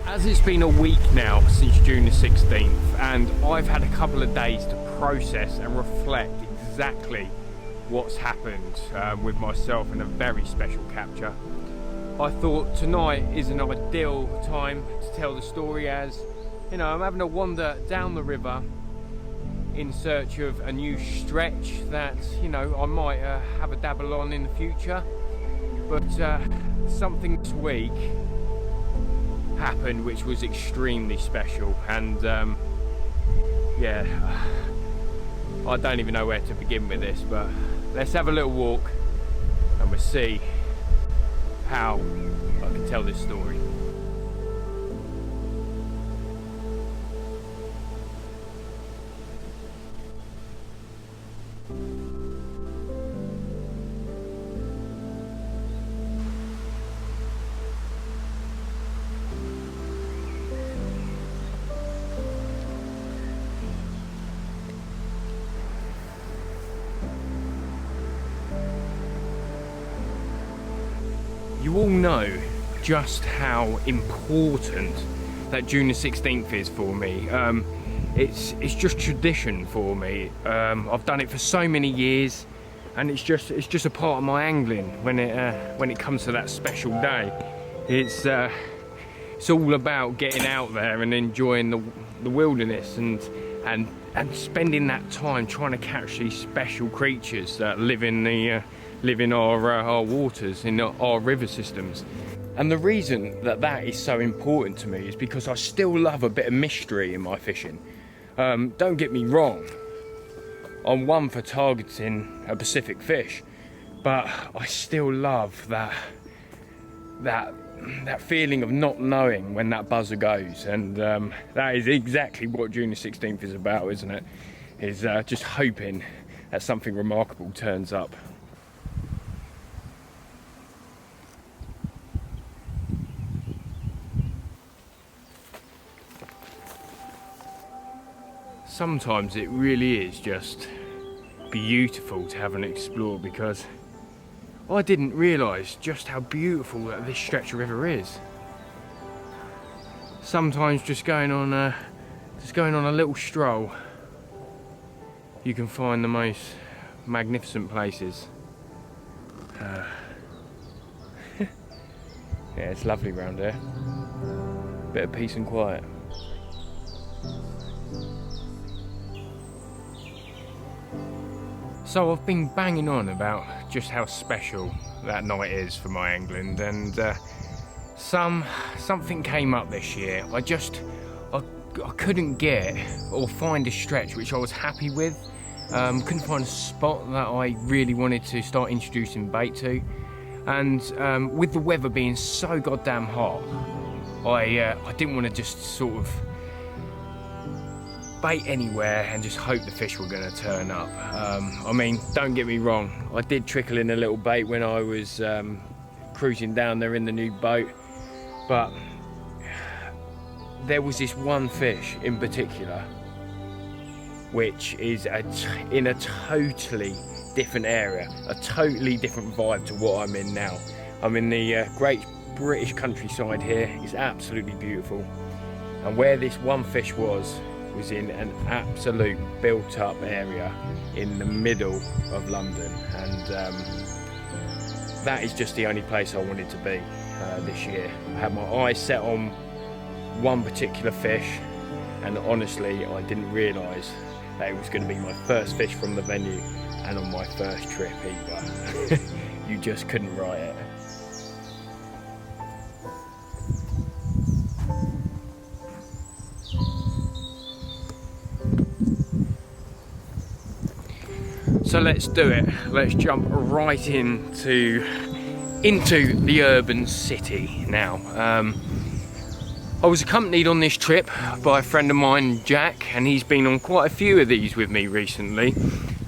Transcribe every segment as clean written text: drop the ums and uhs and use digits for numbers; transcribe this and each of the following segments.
As it's been a week now since June the 16th, and I've had a couple of days to process and reflect exactly what's happened with myself in a very special capture, I thought tonight is an ideal time to tell the story, as you know, I'm having a wander down the river in search of a new stretch that, you know, I might have a dabble on in the future. But something this week happened which was extremely special, and yeah, I don't even know where to begin with this, but let's have a little walk and we'll see how I can tell this story. You all know just how important that June the 16th is for me. It's just tradition for me. I've done it for so many years, and it's just a part of my angling when it comes to that special day. It's all about getting out there and enjoying the wilderness and spending that time trying to catch these special creatures that live in our waters, in our river systems. And the reason that is so important to me is because I still love a bit of mystery in my fishing. Don't get me wrong, I'm one for targeting a Pacific fish, but I still love that feeling of not knowing when that buzzer goes, and that is exactly what June the 16th is about, isn't it? Is just hoping that something remarkable turns up. Sometimes it really is just beautiful to have an explore, because I didn't realise just how beautiful that this stretch of river is. Sometimes just going on a little stroll, you can find the most magnificent places. Yeah, it's lovely round here. Bit of peace and quiet. So I've been banging on about just how special that night is for my angling, and something came up this year. I couldn't get or find a stretch which I was happy with. Couldn't find a spot that I really wanted to start introducing bait to, and with the weather being so goddamn hot, I didn't want to just sort of bait anywhere and just hope the fish were going to turn up. I mean, don't get me wrong, I did trickle in a little bait when I was cruising down there in the new boat, but there was this one fish in particular which is in a totally different area, a totally different vibe to what I'm in now. I'm in the great British countryside here. It's absolutely beautiful, and where this one fish was in an absolute built-up area in the middle of London, and that is just the only place I wanted to be this year. I had my eyes set on one particular fish, and honestly I didn't realise that it was going to be my first fish from the venue and on my first trip either. You just couldn't write it. So let's do it. Let's jump right into the urban city now. I was accompanied on this trip by a friend of mine, Jack, and he's been on quite a few of these with me recently.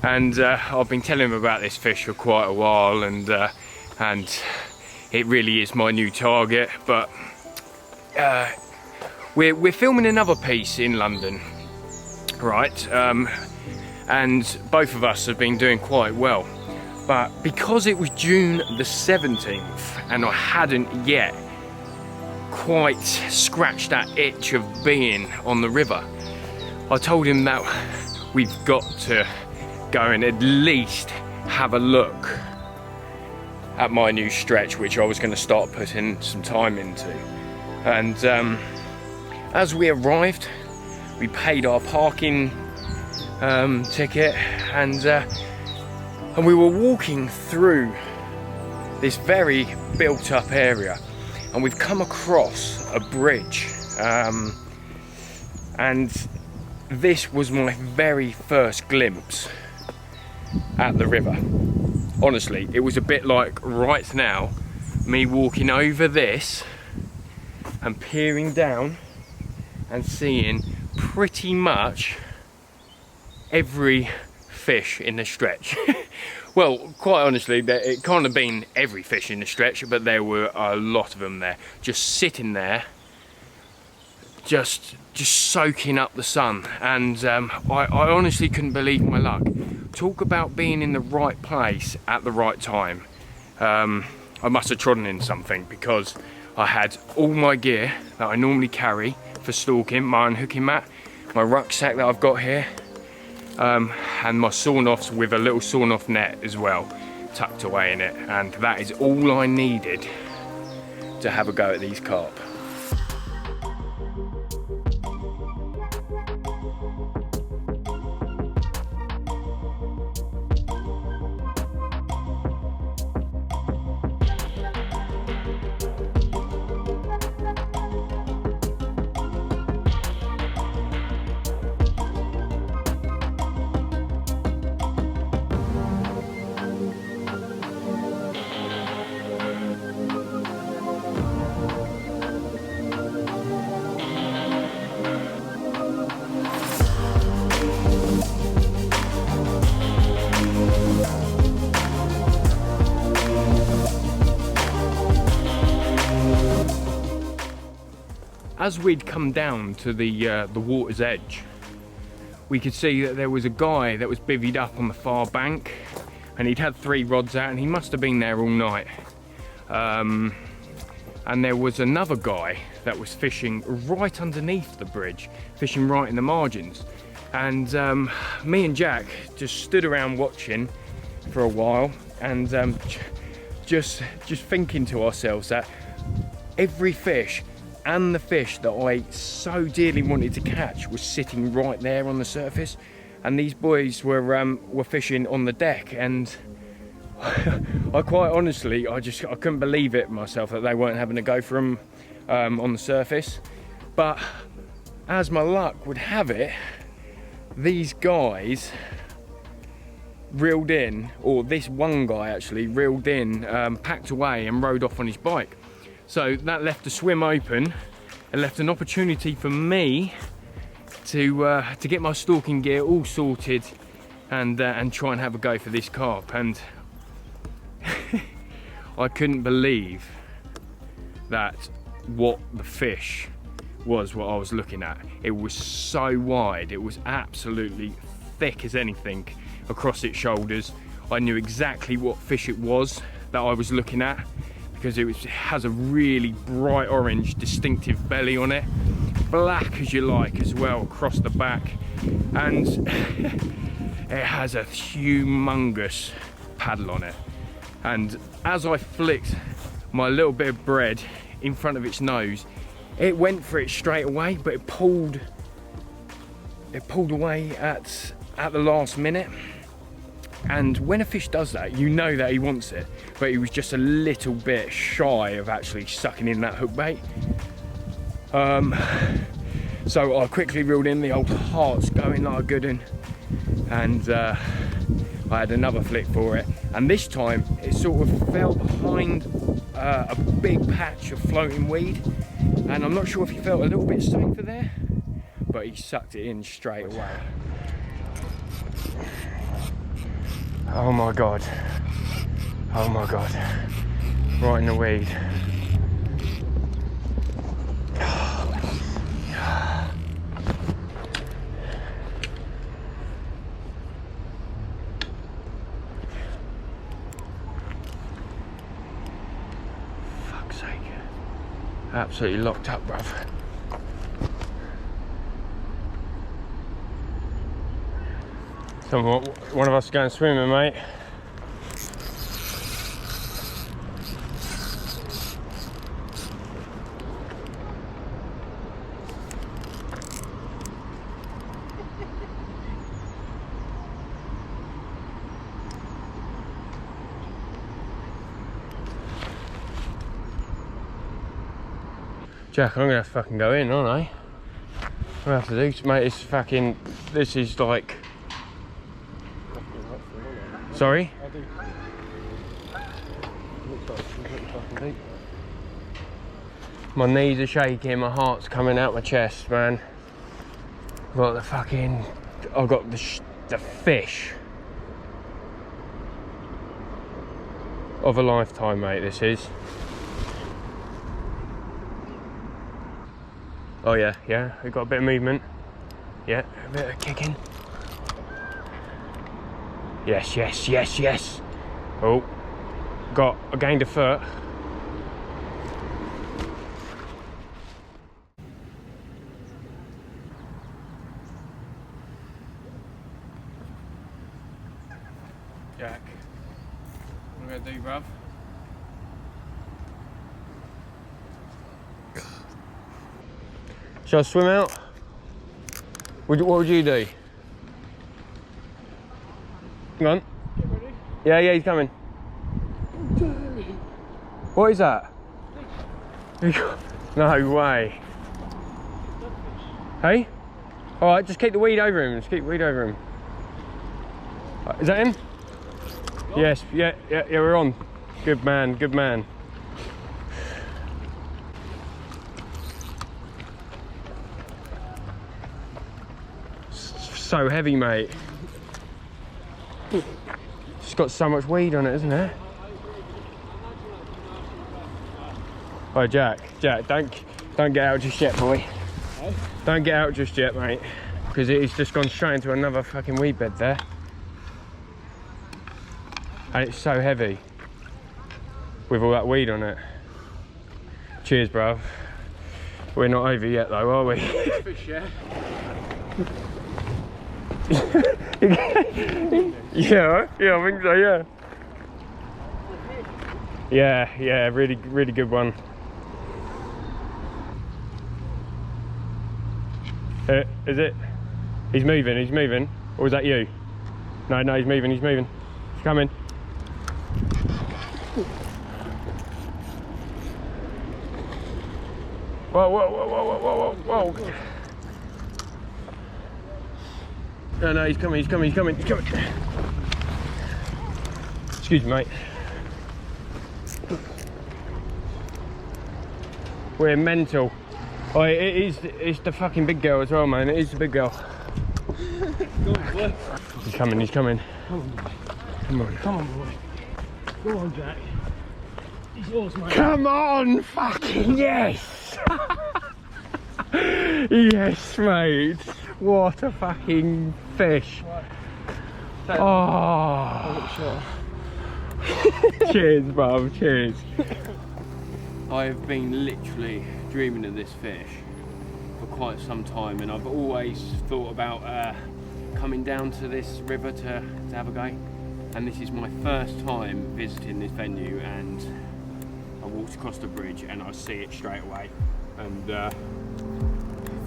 And I've been telling him about this fish for quite a while, and it really is my new target. But we're filming another piece in London, right? And both of us have been doing quite well. But because it was June the 17th and I hadn't yet quite scratched that itch of being on the river, I told him that we've got to go and at least have a look at my new stretch, which I was going to start putting some time into. And as we arrived, we paid our parking ticket, and we were walking through this very built up area, and we've come across a bridge, and this was my very first glimpse at the river. Honestly, it was a bit like right now me walking over this and peering down and seeing pretty much every fish in the stretch. Well, quite honestly, it can't have been every fish in the stretch, but there were a lot of them there, just sitting there, just soaking up the sun. And I honestly couldn't believe my luck. Talk about being in the right place at the right time. I must have trodden in something, because I had all my gear that I normally carry for stalking, my unhooking mat, my rucksack that I've got here, and my sawn-offs with a little sawn-off net as well, tucked away in it. And that is all I needed to have a go at these carp. As we'd come down to the water's edge, we could see that there was a guy that was bivvied up on the far bank, and he'd had 3 rods out, and he must have been there all night. And there was another guy that was fishing right underneath the bridge, fishing right in the margins. And me and Jack just stood around watching for a while, and just thinking to ourselves that every fish and the fish that I so dearly wanted to catch was sitting right there on the surface, and these boys were fishing on the deck. And I quite honestly, I couldn't believe it myself that they weren't having a go for them on the surface. But as my luck would have it, these guys reeled in, or this one guy actually reeled in, packed away and rode off on his bike. So that left the swim open and left an opportunity for me to get my stalking gear all sorted and try and have a go for this carp. And I couldn't believe that what the fish was what I was looking at. It was so wide, it was absolutely thick as anything across its shoulders. I knew exactly what fish it was that I was looking at, because it has a really bright orange distinctive belly on it, black as you like as well across the back, and it has a humongous paddle on it. And as I flicked my little bit of bread in front of its nose, it went for it straight away, but it pulled away at the last minute. And when a fish does that, you know that he wants it, but he was just a little bit shy of actually sucking in that hook bait. So I quickly reeled in, the old heart's going like a good one, and I had another flick for it. And this time it sort of fell behind a big patch of floating weed, and I'm not sure if he felt a little bit safer there, but he sucked it in straight away. Oh my God. Oh my God. Right in the weed. Fuck's sake. Absolutely locked up, bruv. One of us going swimming, mate. Jack, I'm gonna have to fucking go in, aren't I? I'm gonna have to do, mate. It's fucking. This is like. Sorry? My knees are shaking, my heart's coming out my chest, man. I've got the fucking. I've got the fish of a lifetime, mate. This is. Oh yeah, yeah, we've got a bit of movement. Yeah, a bit of kicking. Yes, yes, yes, yes. Oh, I gained a foot. Jack, what am I gonna do, bruv? Shall I swim out? What would you do? Come on. Get ready. Yeah, he's coming. What is that? No way. Hey? Alright, just keep the weed over him. Just keep the weed over him. Is that him? Yes, yeah, we're on. Good man, good man. So heavy, mate. It's got so much weed on it, isn't it? Oh, Jack, don't get out just yet, boy. Don't get out just yet, mate, because it's just gone straight into another fucking weed bed there, and it's so heavy with all that weed on it. Cheers, bruv. We're not over yet, though, are we? Fish, yeah. Yeah, I think so, yeah. Yeah, really good one. Is it? He's moving. Or is that you? No, he's moving. He's coming. Whoa. No, he's coming. Excuse me, mate. We're mental. Oh, it's the fucking big girl as well, man. It is the big girl. Go on, boy. He's coming. Come on, boy. Come on, boy. Go on, Jack. He's yours, mate. Come on, fucking yes! Yes, mate. What a fucking fish. Right. Oh. Cheers, bruv, cheers. I've been literally dreaming of this fish for quite some time, and I've always thought about coming down to this river to have a go. And this is my first time visiting this venue, and I walked across the bridge and I see it straight away. And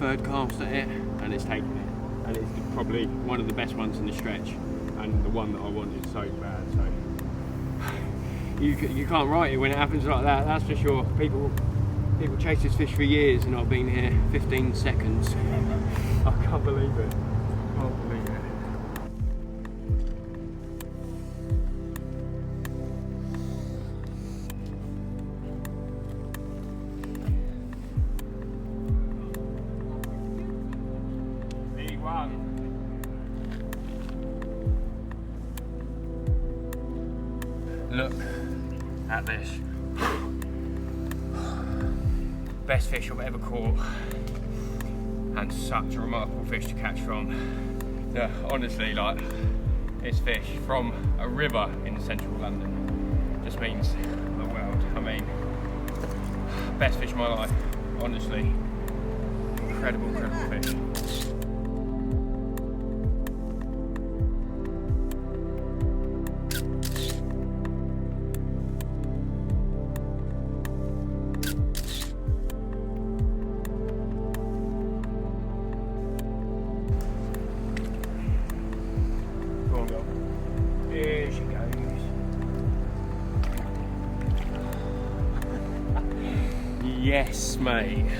third cast at it, and it's taken it. And it's probably one of the best ones in the stretch, and the one that I wanted so bad. So you can't write it when it happens like that. That's for sure. People chase this fish for years, and I've been here 15 seconds. I can't believe it. Can't believe it. Look at this. Best fish I've ever caught, and such a remarkable fish to catch from. Yeah, honestly, like, this fish from a river in central London just means the world. I mean, best fish of my life, honestly. Incredible, incredible fish. Here she goes. Yes, mate.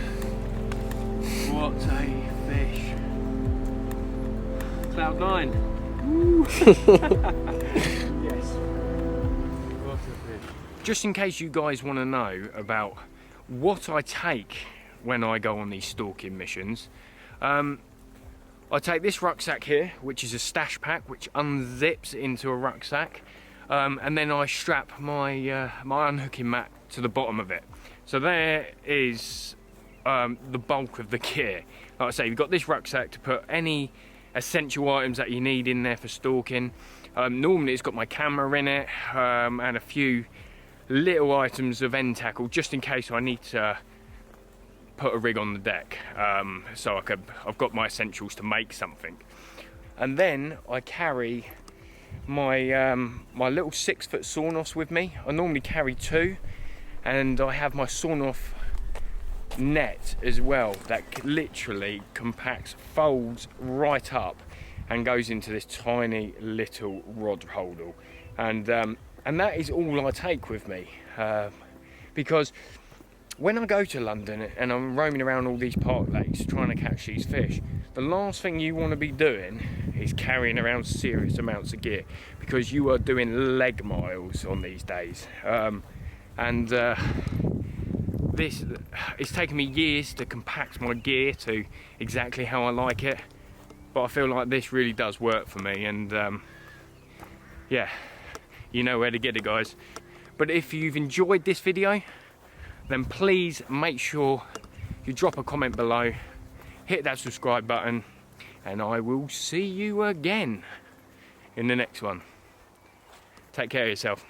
What a fish. Cloud 9. Yes. What a fish. Just in case you guys want to know about what I take when I go on these stalking missions, I take this rucksack here, which is a stash pack, which unzips into a rucksack, and then I strap my my unhooking mat to the bottom of it. So there is the bulk of the gear. Like I say, you've got this rucksack to put any essential items that you need in there for stalking. Normally it's got my camera in it, and a few little items of end tackle, just in case I need to put a rig on the deck, so I've got my essentials to make something. And then I carry my my little 6-foot sawn-offs with me. I normally carry 2, and I have my sawn-off net as well that literally compacts, folds right up, and goes into this tiny little rod holder. And that is all I take with me, because when I go to London and I'm roaming around all these park lakes trying to catch these fish, the last thing you want to be doing is carrying around serious amounts of gear, because you are doing leg miles on these days. This it's taken me years to compact my gear to exactly how I like it, but I feel like this really does work for me, and yeah, you know where to get it, guys. But if you've enjoyed this video, then please make sure you drop a comment below, hit that subscribe button, and I will see you again in the next one. Take care of yourself.